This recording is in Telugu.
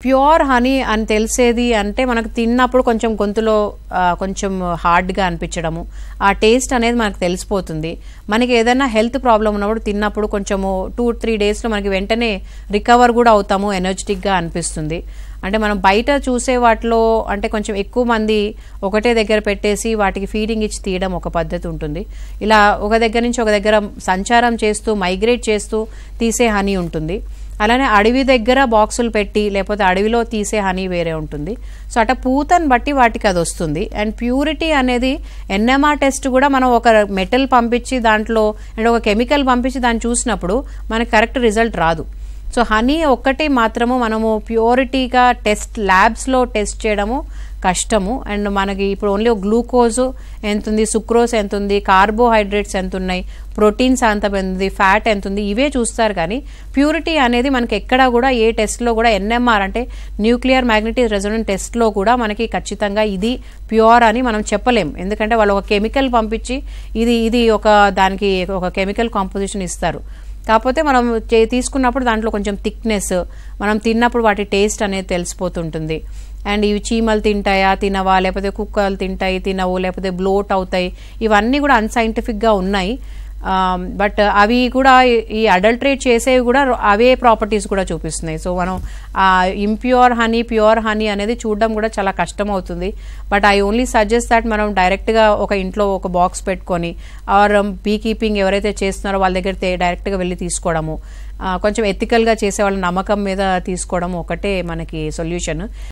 ప్యూర్ హనీ అని తెలిసేది అంటే మనకు తిన్నప్పుడు కొంచెం గొంతులో కొంచెం హార్డ్గా అనిపించడము, ఆ టేస్ట్ అనేది మనకు తెలిసిపోతుంది. మనకి ఏదైనా హెల్త్ ప్రాబ్లం ఉన్నప్పుడు తిన్నప్పుడు కొంచెము 2-3 డేస్లో మనకి వెంటనే రికవర్ కూడా అవుతాము, ఎనర్జెటిక్గా అనిపిస్తుంది. అంటే మనం బయట చూసే వాటిలో అంటే కొంచెం ఎక్కువ మంది ఒకటే దగ్గర పెట్టేసి వాటికి ఫీడింగ్ ఇచ్చి తీయడం ఒక పద్ధతి ఉంటుంది. ఇలా ఒక దగ్గర నుంచి ఒక దగ్గర సంచారం చేస్తూ మైగ్రేట్ చేస్తూ తీసే హనీ ఉంటుంది. అలానే అడవి దగ్గర బాక్సులు పెట్టి లేకపోతే అడవిలో తీసే హనీ వేరే ఉంటుంది. సో అట్లా పూతను బట్టి వాటికి అది వస్తుంది. అండ్ ప్యూరిటీ అనేది ఎన్ఎంఆర్ టెస్ట్ కూడా మనం ఒక మెటల్ పంపించి దాంట్లో అండ్ ఒక కెమికల్ పంపించి దాన్ని చూసినప్పుడు మనకి కరెక్ట్ రిజల్ట్ రాదు. సో హనీ ఒక్కటి మాత్రము మనము ప్యూరిటీగా ల్యాబ్స్లో టెస్ట్ చేయడము కష్టము. అండ్ మనకి ఇప్పుడు ఓన్లీ గ్లూకోజ్ ఎంత ఉంది, సుక్రోజ్ ఎంత ఉంది, కార్బోహైడ్రేట్స్ ఎంత ఉన్నాయి, ప్రోటీన్స్ ఎంత ఉంది, ఫ్యాట్ ఎంత ఉంది, ఇవే చూస్తారు. కానీ ప్యూరిటీ అనేది మనకి ఎక్కడా కూడా ఏ టెస్ట్లో కూడా ఎన్ఎంఆర్ అంటే న్యూక్లియర్ మ్యాగ్నెటిక్ రెజొనెన్స్ టెస్ట్లో కూడా మనకి ఖచ్చితంగా ఇది ప్యూర్ అని మనం చెప్పలేం. ఎందుకంటే వాళ్ళు ఒక కెమికల్ పంపించి ఇది ఒక దానికి ఒక కెమికల్ కాంపోజిషన్ ఇస్తారు. కాకపోతే మనం తీసుకున్నప్పుడు దాంట్లో కొంచెం థిక్నెస్, మనం తిన్నప్పుడు వాటి టేస్ట్ అనేది తెలిసిపోతుంటుంది. అండ్ ఇవి చీమలు తింటాయా తినవా, లేకపోతే కుక్కలు తింటాయి తినవు, లేకపోతే బ్లోట్ అవుతాయి, ఇవన్నీ కూడా అన్సైంటిఫిక్గా ఉన్నాయి. బట్ అవి కూడా ఈ అడల్టరేట్ చేసేవి కూడా అవే ప్రాపర్టీస్ కూడా చూపిస్తున్నాయి. సో మనం ఇంప్యూర్ హనీ ప్యూర్ హనీ అనేది చూడడం కూడా చాలా కష్టం అవుతుంది. But I only suggest that మనం డైరెక్ట్గా ఒక ఇంట్లో ఒక బాక్స్ పెట్టుకొని ఆర్ బీ కీపింగ్ ఎవరైతే చేస్తున్నారో వాళ్ళ దగ్గర డైరెక్ట్గా వెళ్ళి తీసుకోవడము, కొంచెం ఎథికల్గా చేసే వాళ్ళ నమ్మకం మీద తీసుకోవడం ఒకటే మనకి సొల్యూషన్.